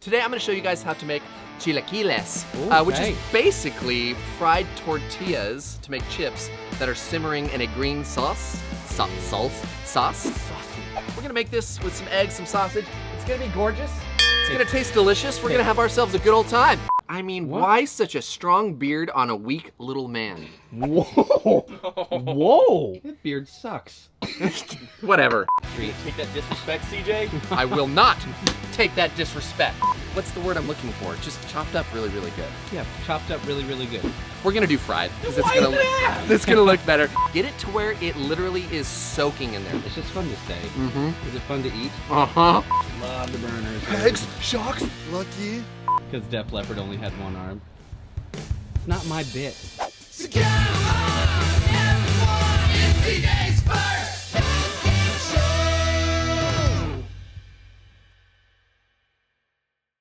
Today I'm going to show you guys how to make chilaquiles, which is basically fried tortillas to make chips that are simmering in a green sauce. We're going to make this with some eggs, some sausage. It's going to be gorgeous. It's going to taste delicious. We're going to have ourselves a good old time. I mean, why such a strong beard on a weak little man? Whoa! Whoa! That beard sucks. Whatever. Will you take that disrespect, CJ? I will not take that disrespect. What's the word I'm looking for? Just chopped up really, really good. Yeah, chopped up really, really good. We're gonna do fried, because it's gonna look better. Get it to where it literally is soaking in there. It's just fun to say. Mm-hmm. Is it fun to eat? Uh-huh. Love the burners. Eggs, shocks, lucky. Because Def Leppard only had one arm. It's not my bit. So come on, everyone, it's CJ's first